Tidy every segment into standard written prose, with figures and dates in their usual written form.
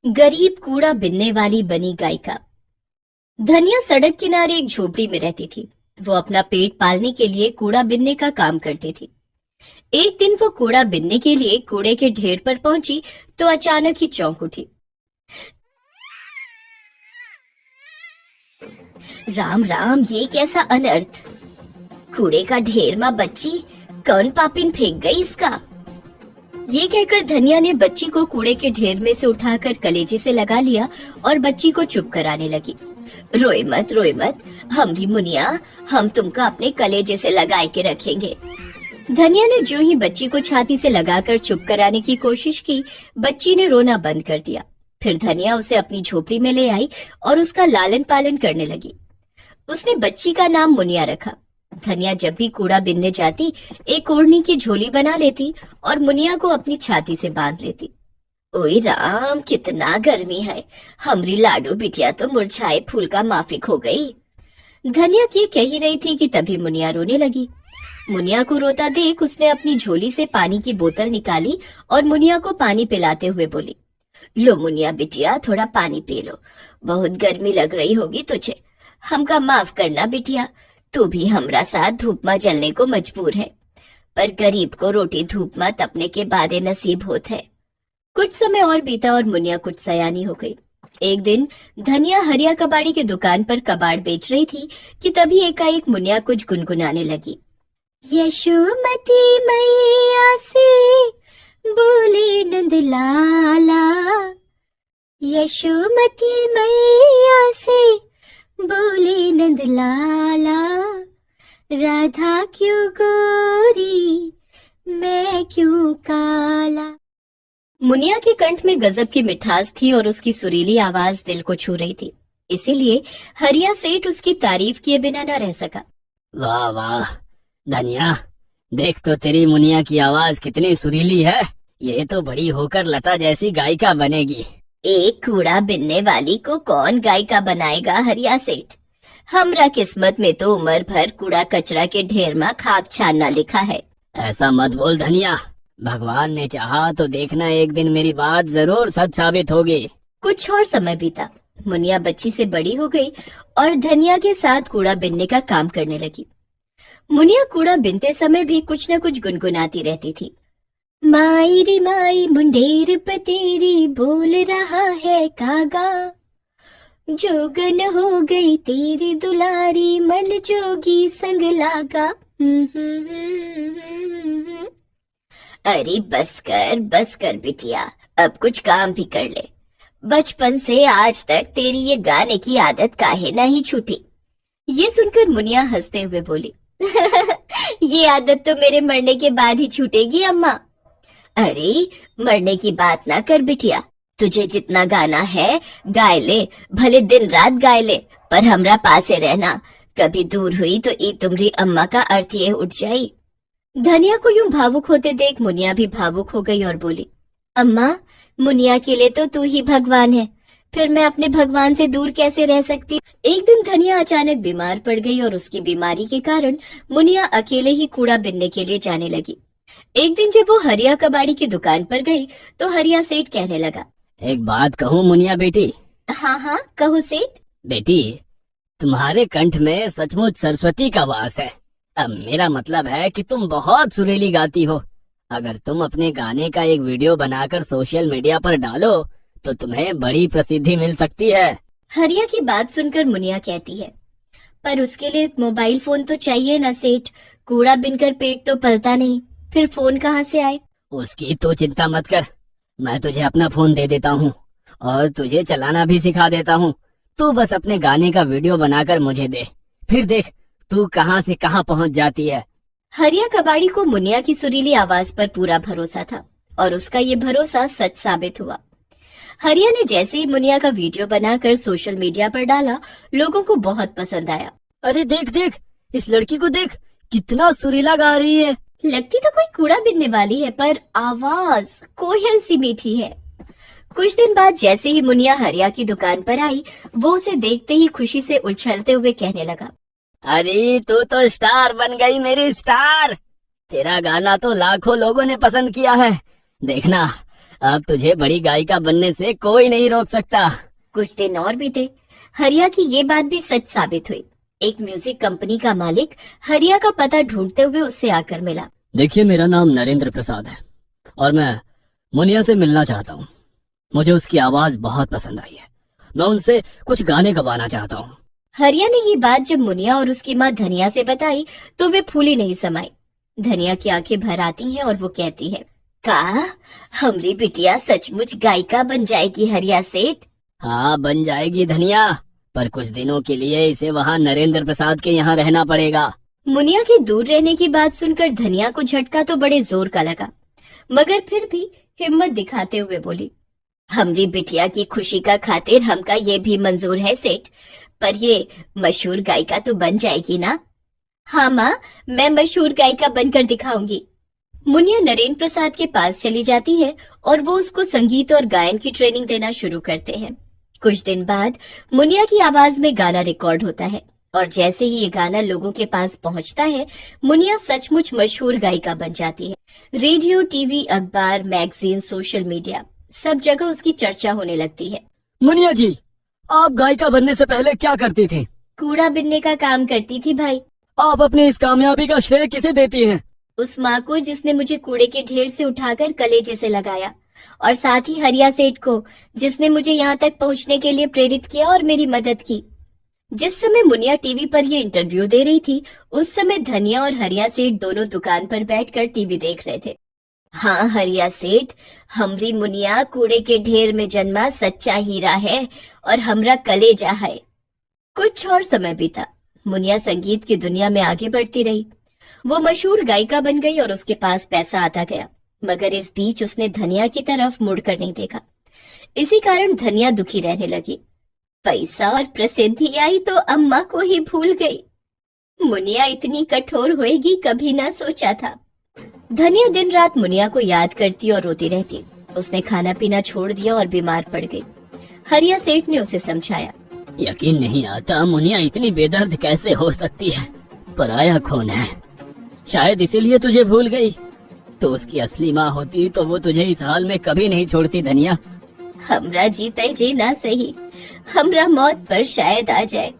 गरीब कूड़ा बिनने वाली बनी गायिका। धनिया सड़क किनारे एक झोपड़ी में रहती थी। वो अपना पेट पालने के लिए कूड़ा बिनने का काम करती थी। एक दिन वो कूड़ा बिनने के लिए कूड़े के ढेर पर पहुंची तो अचानक ही चौंक उठी। राम राम, ये कैसा अनर्थ! कूड़े का ढेर मां बच्ची, कौन पापिन फेंक गई इसका? ये कहकर धनिया ने बच्ची को कूड़े के ढेर में से उठाकर कलेजे से लगा लिया और बच्ची को चुप कराने लगी। रोए मत, हमरी मुनिया, हम तुमको अपने कलेजे से लगाए के रखेंगे। धनिया ने जो ही बच्ची को छाती से लगाकर चुप कराने की कोशिश की, बच्ची ने रोना बंद कर दिया। फिर धनिया उसे अपनी झोपड़ी में ले आई और उसका लालन पालन करने लगी। उसने बच्ची का नाम मुनिया रखा। धनिया जब भी कूड़ा बिनने जाती, एक ओढ़नी की झोली बना लेती और मुनिया को अपनी छाती से बांध लेती। ओए राम, कितना गर्मी है! हमरी लाडू बिटिया तो मुरझाए फूल का माफिक हो गई। धनिया ये कह ही रही थी कि तभी मुनिया रोने लगी। मुनिया को रोता देख उसने अपनी झोली से पानी की बोतल निकाली और मुनिया को पानी पिलाते हुए बोली, लो मुनिया बिटिया, थोड़ा पानी पी लो। बहुत गर्मी लग रही होगी तुझे। हमका माफ करना बिटिया, तू भी हमरा साथ धूप में जलने को मजबूर है, पर गरीब को रोटी धूप में तपने के बाद नसीब होत है। कुछ समय और बीता और मुनिया कुछ सयानी हो गई। एक दिन धनिया हरिया कबाड़ी की दुकान पर कबाड़ बेच रही थी कि तभी एकाएक मुनिया कुछ गुनगुनाने लगी। यशोमती मैया से बोले नंद लाला, यशोमती मैया से बोले नंद लाला, राधा क्यों गोरी मैं क्यों काला। मुनिया के कंठ में गजब की मिठास थी और उसकी सुरीली आवाज दिल को छू रही थी। इसीलिए हरिया सेठ उसकी तारीफ किए बिना न रह सका। वाह वाह धनिया, देख तो तेरी मुनिया की आवाज कितनी सुरीली है। ये तो बड़ी होकर लता जैसी गायिका बनेगी। एक कूड़ा बिनने वाली को कौन गायिका बनाएगा हरिया सेठ? हमरा किस्मत में तो उम्र भर कूड़ा कचरा के ढेर में खाक छानना लिखा है। ऐसा मत बोल धनिया, भगवान ने चाहा तो देखना एक दिन मेरी बात जरूर सच साबित होगी। कुछ और समय बीता। मुनिया बच्ची से बड़ी हो गई और धनिया के साथ कूड़ा बिनने का काम करने लगी। मुनिया कूड़ा बिनते समय भी कुछ न कुछ गुनगुनाती रहती थी। माई रे माई मुंडेर पतेरी बोल रहा है कागा, जोगन हो गई तेरी दुलारी मन जोगी संग लागा। अरे बस कर बिटिया, अब कुछ काम भी कर ले। बचपन से आज तक तेरी ये गाने की आदत काहे नहीं छूटी? ये सुनकर मुनिया हंसते हुए बोली, ये आदत तो मेरे मरने के बाद ही छूटेगी अम्मा। अरे मरने की बात ना कर बिटिया, तुझे जितना गाना है गाय ले, भले दिन रात गाय ले, पर हमरा पासे रहना। कभी दूर हुई तो ई तुम्हारी अम्मा का अर्थ ये उठ जाई। धनिया को यूं भावुक होते देख मुनिया भी भावुक हो गई और बोली, अम्मा, मुनिया के लिए तो तू ही भगवान है, फिर मैं अपने भगवान से दूर कैसे रह सकती? एक दिन धनिया अचानक बीमार पड़ गई और उसकी बीमारी के कारण मुनिया अकेले ही कूड़ा बिनने के लिए जाने लगी। एक दिन जब वो हरिया कबाड़ी की दुकान पर गई तो हरिया सेठ कहने लगा, एक बात कहूँ मुनिया बेटी? हाँ कहो सेठ। बेटी, तुम्हारे कंठ में सचमुच सरस्वती का वास है। अब मेरा मतलब है कि तुम बहुत सुरीली गाती हो। अगर तुम अपने गाने का एक वीडियो बनाकर सोशल मीडिया पर डालो तो तुम्हें बड़ी प्रसिद्धि मिल सकती है। हरिया की बात सुनकर मुनिया कहती है, पर उसके लिए मोबाइल फोन तो चाहिए ना सेठ, कूड़ा बिनकर पेट तो पलता नहीं, फिर फोन कहाँ से आए? उसकी तो चिंता मत कर, मैं तुझे अपना फोन दे देता हूँ और तुझे चलाना भी सिखा देता हूँ। तू बस अपने गाने का वीडियो बनाकर मुझे दे, फिर देख तू कहाँ से कहाँ पहुँच जाती है। हरिया कबाड़ी को मुनिया की सुरीली आवाज पर पूरा भरोसा था और उसका ये भरोसा सच साबित हुआ। हरिया ने जैसे ही मुनिया का वीडियो बनाकर सोशल मीडिया पर डाला, लोगों को बहुत पसंद आया। अरे देख देख, इस लड़की को देख, कितना सुरीला गा रही है। लगती तो कोई कूड़ा बिनने वाली है, पर आवाज कोयल सी मीठी है। कुछ दिन बाद जैसे ही मुनिया हरिया की दुकान पर आई, वो उसे देखते ही खुशी से उछलते हुए कहने लगा, अरे तू तो स्टार बन गई मेरी स्टार। तेरा गाना तो लाखों लोगों ने पसंद किया है। देखना अब तुझे बड़ी गायिका बनने से कोई नहीं रोक सकता। कुछ दिन और बीते। हरिया की ये बात भी सच साबित हुई। एक म्यूजिक कंपनी का मालिक हरिया का पता ढूंढते हुए उससे आकर मिला। देखिए, मेरा नाम नरेंद्र प्रसाद है और मैं मुनिया से मिलना चाहता हूँ। मुझे उसकी आवाज बहुत पसंद आई है। मैं उनसे कुछ गाने गवाना चाहता हूँ। हरिया ने ये बात जब मुनिया और उसकी माँ धनिया से बताई तो वे फूली नहीं समाई। धनिया की आंखें भर आती हैं और वो कहती है, का हमरी बिटिया सचमुच गायिका बन जाएगी हरिया सेठ? हाँ, बन जाएगी धनिया, पर कुछ दिनों के लिए इसे वहाँ नरेंद्र प्रसाद के यहाँ रहना पड़ेगा। मुनिया के दूर रहने की बात सुनकर धनिया को झटका तो बड़े जोर का लगा, मगर फिर भी हिम्मत दिखाते हुए बोली, हमरी बिटिया की खुशी का खातिर हमका ये भी मंजूर है सेठ, पर ये मशहूर गायिका तो बन जाएगी ना? हाँ माँ, मैं मशहूर गायिका बनकर दिखाऊंगी। मुनिया नरेंद्र प्रसाद के पास चली जाती है और वो उसको संगीत और गायन की ट्रेनिंग देना शुरू करते हैं। कुछ दिन बाद मुनिया की आवाज में गाना रिकॉर्ड होता है और जैसे ही ये गाना लोगों के पास पहुंचता है, मुनिया सचमुच मशहूर गायिका बन जाती है। रेडियो, टीवी, अखबार, मैगजीन, सोशल मीडिया, सब जगह उसकी चर्चा होने लगती है। मुनिया जी, आप गायिका बनने से पहले क्या करती थी? कूड़ा बिनने का काम करती थी भाई। आप अपनी इस कामयाबी का श्रेय किसे देती हैं? उस माँ को जिसने मुझे कूड़े के ढेर से उठाकर कलेजे से लगाया, और साथ ही हरिया सेठ को जिसने मुझे यहाँ तक पहुँचने के लिए प्रेरित किया और मेरी मदद की। जिस समय मुनिया टीवी पर ये इंटरव्यू दे रही थी, उस समय धनिया और हरिया सेठ दोनों दुकान पर बैठकर टीवी देख रहे थे। हाँ हरिया सेठ, हमरी मुनिया कूड़े के ढेर में जन्मा सच्चा हीरा है और हमरा कलेजा है। कुछ और समय बीता। मुनिया संगीत की दुनिया में आगे बढ़ती रही। वो मशहूर गायिका बन गई और उसके पास पैसा आता गया, मगर इस बीच उसने धनिया की तरफ मुड़कर नहीं देखा। इसी कारण धनिया दुखी रहने लगी। पैसा और प्रसिद्धि आई तो अम्मा को ही भूल गई। मुनिया इतनी कठोर होएगी कभी ना सोचा था। धनिया दिन रात मुनिया को याद करती और रोती रहती। उसने खाना पीना छोड़ दिया और बीमार पड़ गई। हरिया सेठ ने उसे समझाया। यकीन नहीं आता मुनिया इतनी बेदर्द कैसे हो सकती है। पराया खून है, शायद इसीलिए तुझे भूल गई। तो उसकी असली माँ होती तो वो तुझे इस हाल में कभी नहीं छोड़ती धनिया। हमरा जीते जी ना सही, हमरा मौत पर शायद आ जाए।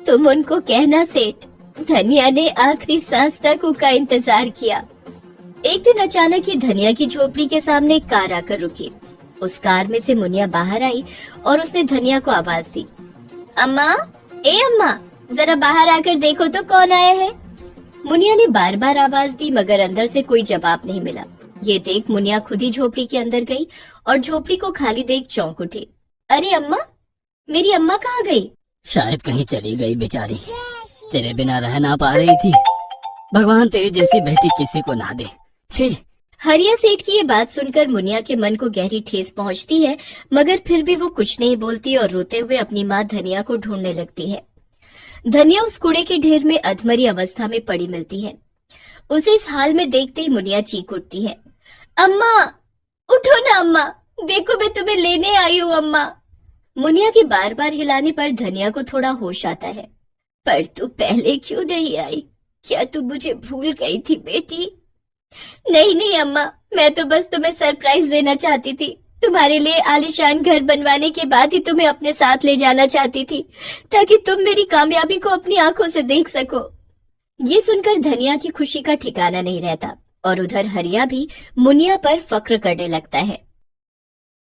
तुम उनको कहना सेठ। धनिया ने आखिरी सांस तक उसका इंतजार किया। एक दिन अचानक ही धनिया की झोपड़ी के सामने एक कार आकर रुकी। उस कार में से मुनिया बाहर आई और उसने धनिया को आवाज दी, अम्मा, ए अम्मा, जरा बाहर आकर देखो तो कौन आया है। मुनिया ने बार बार आवाज दी, मगर अंदर से कोई जवाब नहीं मिला। ये देख मुनिया खुद ही झोपड़ी के अंदर गई और झोपड़ी को खाली देख चौंक उठी। अरे अम्मा, मेरी अम्मा कहाँ गई? शायद कहीं चली गई बेचारी, तेरे बिना रह ना पा रही थी। भगवान तेरी जैसी बेटी किसी को ना दे। छी। हरिया सेठ की ये बात सुनकर मुनिया के मन को गहरी ठेस पहुंचती है, मगर फिर भी वो कुछ नहीं बोलती और रोते हुए अपनी माँ धनिया को ढूंढने लगती है। धनिया उस कूड़े के ढेर में अधमरी अवस्था में पड़ी मिलती है। उसे इस हाल में देखते ही मुनिया चीख उठती है, अम्मा, उठो ना अम्मा, देखो मैं तुम्हें लेने आई हूँ अम्मा। मुनिया के बार बार हिलाने पर धनिया को थोड़ा होश आता है। पर तू पहले क्यों नहीं आई? क्या तू मुझे भूल गई थी बेटी? नहीं नहीं अम्मा, मैं तो बस तुम्हें सरप्राइज देना चाहती थी। तुम्हारे लिए आलीशान घर बनवाने के बाद ही तुम्हें अपने साथ ले जाना चाहती थी, ताकि तुम मेरी कामयाबी को अपनी आंखों से देख सको। ये सुनकर धनिया की खुशी का ठिकाना नहीं रहता और उधर हरिया भी मुनिया पर फक्र करने लगता है।